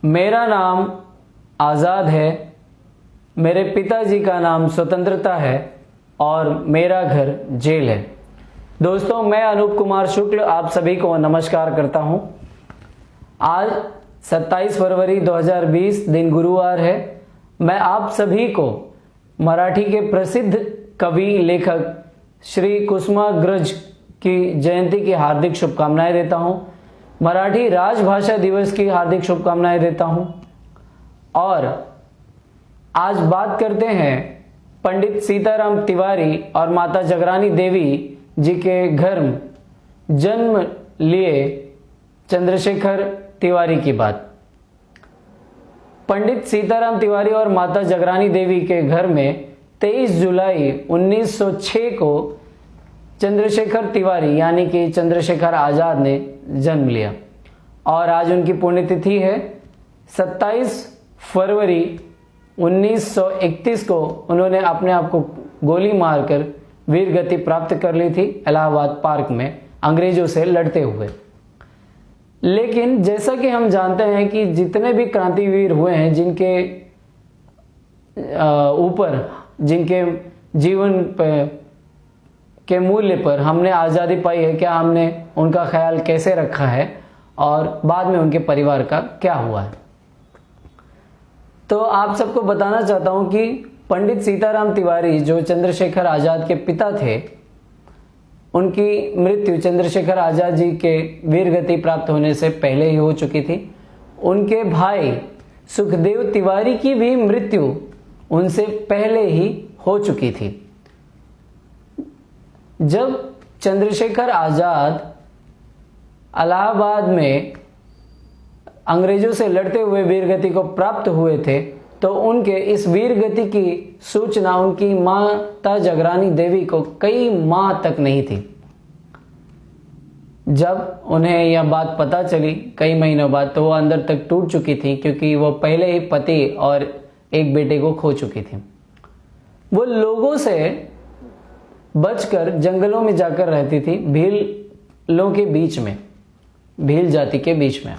मेरा नाम आज़ाद है, मेरे पिताजी का नाम स्वतंत्रता है और मेरा घर जेल है। दोस्तों, मैं अनूप कुमार शुक्ल आप सभी को नमस्कार करता हूं। आज 27 फरवरी 2020 दिन गुरुवार है। मैं आप सभी को मराठी के प्रसिद्ध कवि लेखक श्री कुसुमाग्रज की जयंती की हार्दिक शुभकामनाएं देता हूं। मराठी राजभाषा दिवस की हार्दिक शुभकामनाएं देता हूं। और आज बात करते हैं पंडित सीताराम तिवारी और माता जगरानी देवी जी के घर जन्म लिए चंद्रशेखर तिवारी की बात। पंडित सीताराम तिवारी और माता जगरानी देवी के घर में 23 जुलाई 1906 को चंद्रशेखर तिवारी यानी कि चंद्रशेखर आज़ाद ने जन्म लिया और आज उनकी पुण्यतिथि है। 27 फरवरी 1931 को उन्होंने अपने आप को गोली मारकर वीर गति प्राप्त कर ली थी इलाहाबाद पार्क में अंग्रेजों से लड़ते हुए। लेकिन जैसा कि हम जानते हैं कि जितने भी क्रांतिवीर हुए हैं जिनके ऊपर जिनके जीवन के मूल्य पर हमने आज़ादी पाई है, क्या हमने उनका ख्याल कैसे रखा है और बाद में उनके परिवार का क्या हुआ है। तो आप सबको बताना चाहता हूं कि पंडित सीताराम तिवारी जो चंद्रशेखर आज़ाद के पिता थे, उनकी मृत्यु चंद्रशेखर आज़ाद जी के वीर गति प्राप्त होने से पहले ही हो चुकी थी। उनके भाई सुखदेव तिवारी की भी मृत्यु उनसे पहले ही हो चुकी थी। जब चंद्रशेखर आज़ाद इलाहाबाद में अंग्रेजों से लड़ते हुए वीरगति को प्राप्त हुए थे तो उनके इस वीरगति की सूचना उनकी माता जगरानी देवी को कई माह तक नहीं थी। जब उन्हें यह बात पता चली कई महीनों बाद तो वो अंदर तक टूट चुकी थी, क्योंकि वो पहले ही पति और एक बेटे को खो चुकी थी। वो लोगों से बचकर जंगलों में जाकर रहती थी, भीलों के बीच में, भील जाति के बीच में।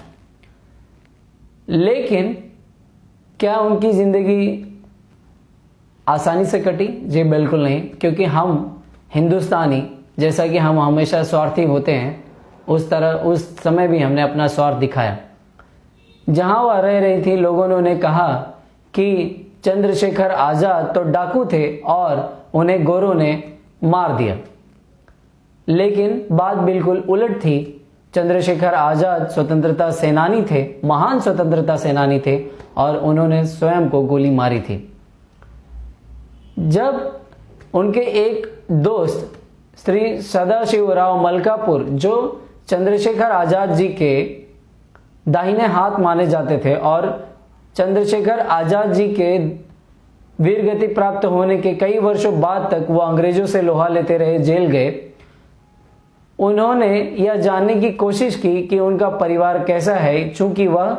लेकिन क्या उनकी जिंदगी आसानी से कटी? जी बिल्कुल नहीं, क्योंकि हम हिंदुस्तानी जैसा कि हम हमेशा स्वार्थी होते हैं, उस तरह उस समय भी हमने अपना स्वार्थ दिखाया। जहां वह रह रही थी लोगों ने उन्हें कहा कि चंद्रशेखर आज़ाद तो डाकू थे और उन्हें गोरों ने मार दिया। लेकिन बात बिल्कुल उलट थी। चंद्रशेखर आज़ाद स्वतंत्रता सेनानी थे, महान स्वतंत्रता सेनानी थे और उन्होंने स्वयं को गोली मारी थी। जब उनके एक दोस्त श्री सदाशिवराव मलकापुर जो चंद्रशेखर आज़ाद जी के दाहिने हाथ माने जाते थे और चंद्रशेखर आज़ाद जी के वीरगति प्राप्त होने के कई वर्षों बाद तक वो अंग्रेजों से लोहा लेते रहे, जेल गए। उन्होंने यह जानने की कोशिश की कि उनका परिवार कैसा है, चूंकि वह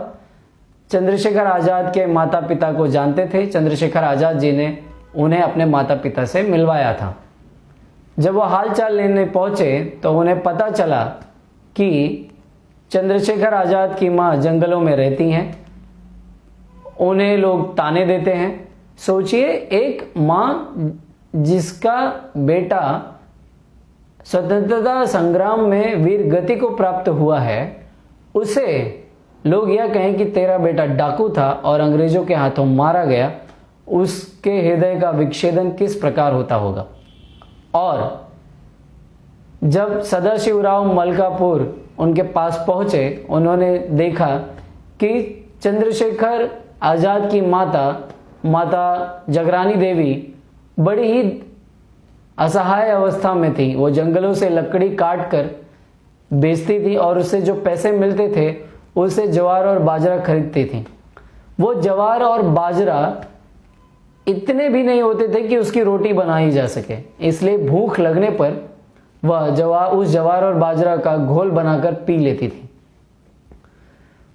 चंद्रशेखर आज़ाद के माता पिता को जानते थे। चंद्रशेखर आज़ाद जी ने उन्हें अपने माता पिता से मिलवाया था। जब वह हालचाल लेने पहुंचे तो उन्हें पता चला कि चंद्रशेखर आज़ाद की माँ जंगलों में रहती हैं। उन्हें लोग ताने देते हैं। सोचिए, एक माँ जिसका बेटा स्वतंत्रता संग्राम में वीर गति को प्राप्त हुआ है, उसे लोग यह कहें कि तेरा बेटा डाकू था और अंग्रेजों के हाथों मारा गया, उसके हृदय का विच्छेदन किस प्रकार होता होगा। और जब सदाशिवराव मलकापुर उनके पास पहुंचे, उन्होंने देखा कि चंद्रशेखर आज़ाद की माता जगरानी देवी बड़ी ही असहाय अवस्था में थी। वो जंगलों से लकड़ी काट कर बेचती थी और उससे जो पैसे मिलते थे उससे ज्वार और बाजरा खरीदती थी। वो ज्वार और बाजरा इतने भी नहीं होते थे कि उसकी रोटी बनाई जा सके, इसलिए भूख लगने पर वह उस ज्वार और बाजरा का घोल बनाकर पी लेती थी।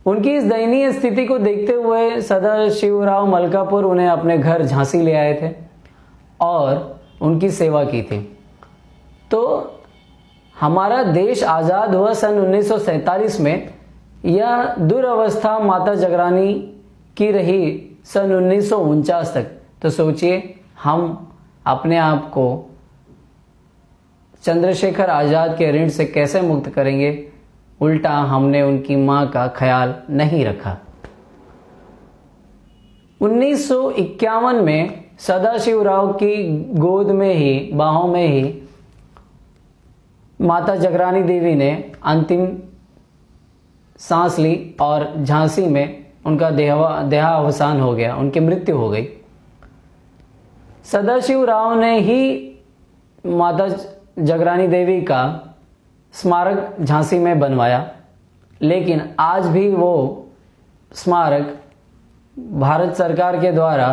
उनकी इस दयनीय स्थिति को देखते हुए सदाशिवराव मलकापुर उन्हें अपने घर झांसी ले आए थे और उनकी सेवा की थी। तो हमारा देश आज़ाद हुआ सन 1947 में। यह दुर्अवस्था माता जगरानी की रही सन 1949 तक। तो सोचिए हम अपने आप को चंद्रशेखर आजाद के ऋण से कैसे मुक्त करेंगे, उल्टा हमने उनकी मां का ख्याल नहीं रखा। 1951 में सदाशिवराव की गोद में ही, बाहों में ही माता जगरानी देवी ने अंतिम सांस ली और झांसी में उनका देहावसान हो गया, उनकी मृत्यु हो गई। सदाशिवराव ने ही माता जगरानी देवी का स्मारक झांसी में बनवाया, लेकिन आज भी वो स्मारक भारत सरकार के द्वारा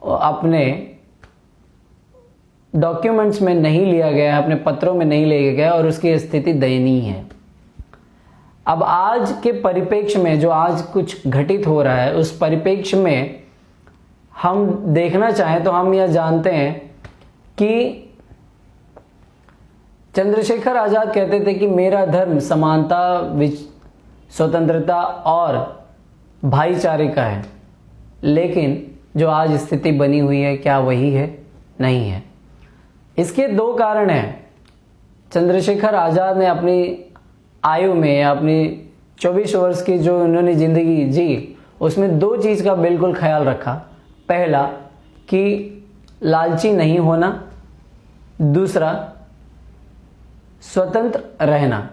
अपने डॉक्यूमेंट्स में नहीं लिया गया, अपने पत्रों में नहीं लिया गया और उसकी स्थिति दयनीय है। अब आज के परिप्रेक्ष्य में जो आज कुछ घटित हो रहा है, उस परिप्रेक्ष्य में हम देखना चाहें तो हम यह जानते हैं कि चंद्रशेखर आजाद कहते थे कि मेरा धर्म समानता, स्वतंत्रता और भाईचारे का है, लेकिन जो आज स्थिति बनी हुई है क्या वही है? नहीं है। इसके दो कारण हैं। चंद्रशेखर आजाद ने अपनी आयु में या अपनी 24 वर्ष की जो उन्होंने जिंदगी जी, उसमें दो चीज का बिल्कुल ख्याल रखा। पहला कि लालची नहीं होना, दूसरा स्वतंत्र रहना।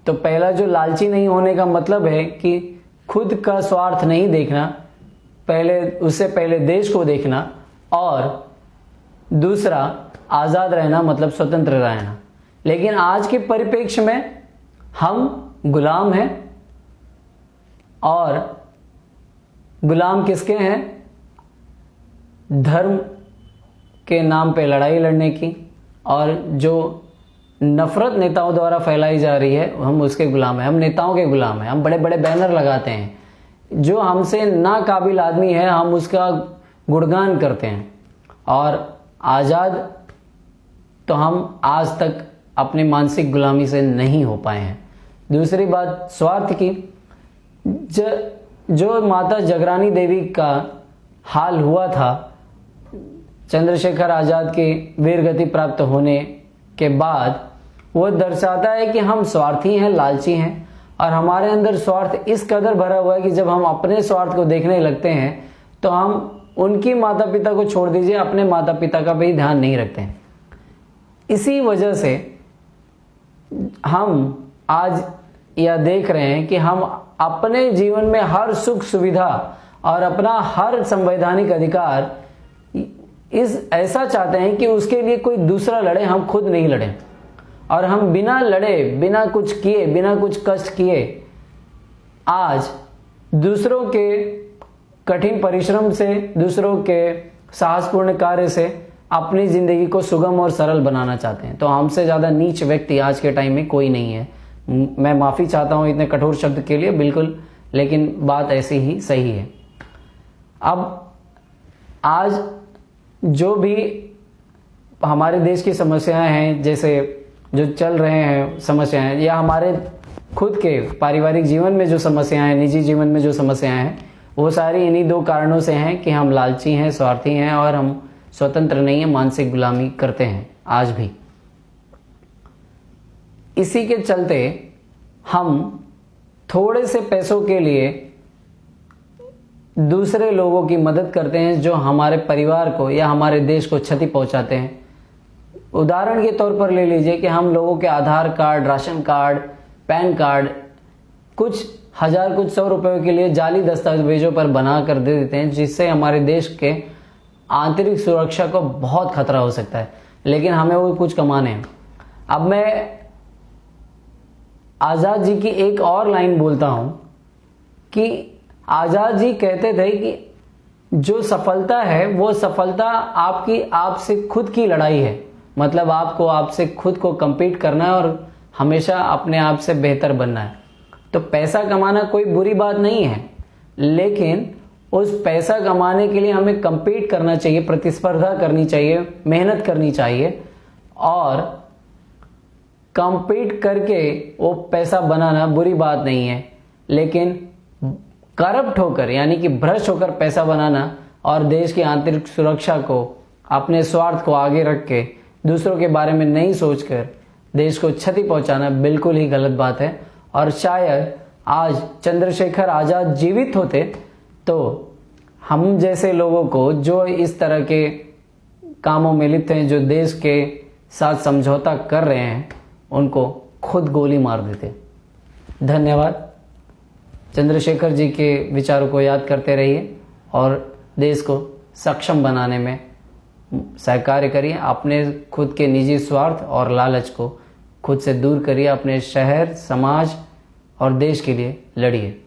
तो पहला जो लालची नहीं होने का मतलब है कि खुद का स्वार्थ नहीं देखना, उससे पहले देश को देखना, और दूसरा आजाद रहना मतलब स्वतंत्र रहना। लेकिन आज के परिप्रेक्ष्य में हम गुलाम हैं, और गुलाम किसके हैं? धर्म के नाम पे लड़ाई लड़ने की, और जो नफरत नेताओं द्वारा फैलाई जा रही है हम उसके गुलाम हैं। हम नेताओं के गुलाम हैं। हम बड़े बड़े बैनर लगाते हैं, जो हमसे नाकाबिल आदमी है हम उसका गुणगान करते हैं। और आज़ाद तो हम आज तक अपनी मानसिक गुलामी से नहीं हो पाए हैं। दूसरी बात स्वार्थ की, जो माता जगरानी देवी का हाल हुआ था चंद्रशेखर आजाद के वीरगति प्राप्त होने के बाद, वो दर्शाता है कि हम स्वार्थी हैं, लालची हैं, और हमारे अंदर स्वार्थ इस कदर भरा हुआ है कि जब हम अपने स्वार्थ को देखने लगते हैं तो हम उनकी माता पिता को छोड़ दीजिए, अपने माता पिता का भी ध्यान नहीं रखते हैं। इसी वजह से हम आज यह देख रहे हैं कि हम अपने जीवन में हर सुख सुविधा और अपना हर संवैधानिक अधिकार ऐसा चाहते हैं कि उसके लिए कोई दूसरा लड़े, हम खुद नहीं लड़े। और हम बिना लड़े, बिना कुछ किए, बिना कुछ कष्ट किए आज दूसरों के कठिन परिश्रम से, दूसरों के साहसपूर्ण कार्य से अपनी जिंदगी को सुगम और सरल बनाना चाहते हैं। तो हमसे ज्यादा नीच व्यक्ति आज के टाइम में कोई नहीं है। मैं माफी चाहता हूं इतने कठोर शब्द के लिए, बिल्कुल, लेकिन बात ऐसी ही सही है। अब आज जो भी हमारे देश की समस्याएं हैं, जैसे जो चल रहे हैं समस्याएं, या हमारे खुद के पारिवारिक जीवन में जो समस्याएं हैं, निजी जीवन में जो समस्याएं हैं, वो सारी इन्हीं दो कारणों से हैं कि हम लालची हैं, स्वार्थी हैं, और हम स्वतंत्र नहीं है, मानसिक गुलामी करते हैं आज भी। इसी के चलते हम थोड़े से पैसों के लिए दूसरे लोगों की मदद करते हैं जो हमारे परिवार को या हमारे देश को क्षति पहुंचाते हैं। उदाहरण के तौर पर ले लीजिए कि हम लोगों के Aadhaar card, ration card, PAN card कुछ हजार, कुछ 100 रुपयों के लिए जाली दस्तावेजों पर बना कर दे देते हैं, जिससे हमारे देश के आंतरिक सुरक्षा को बहुत खतरा हो सकता है, लेकिन हमें वो कुछ कमाने हैं। अब मैं आजाद जी की एक और लाइन बोलता हूं कि आजाद जी कहते थे कि जो सफलता है वो सफलता आपकी आपसे खुद की लड़ाई है। मतलब आपको आपसे खुद को compete करना है और हमेशा अपने आप से बेहतर बनना है। तो पैसा कमाना कोई बुरी बात नहीं है, लेकिन उस पैसा कमाने के लिए हमें compete करना चाहिए, प्रतिस्पर्धा करनी चाहिए, मेहनत करनी चाहिए, और कॉम्पीट करके वो पैसा बनाना बुरी बात नहीं है, लेकिन करप्ट होकर यानी कि भ्रष्ट होकर पैसा बनाना और देश की आंतरिक सुरक्षा को, अपने स्वार्थ को आगे रख के दूसरों के बारे में नहीं सोचकर देश को क्षति पहुंचाना बिल्कुल ही गलत बात है। और शायद आज चंद्रशेखर आजाद जीवित होते तो हम जैसे लोगों को जो इस तरह के कामों में लिप्त हैं, जो देश के साथ समझौता कर रहे हैं, उनको खुद गोली मार देते। धन्यवाद। चंद्रशेखर जी के विचारों को याद करते रहिए और देश को सक्षम बनाने में सहकार्य करिए। अपने खुद के निजी स्वार्थ और लालच को खुद से दूर करिए। अपने शहर, समाज और देश के लिए लड़िए।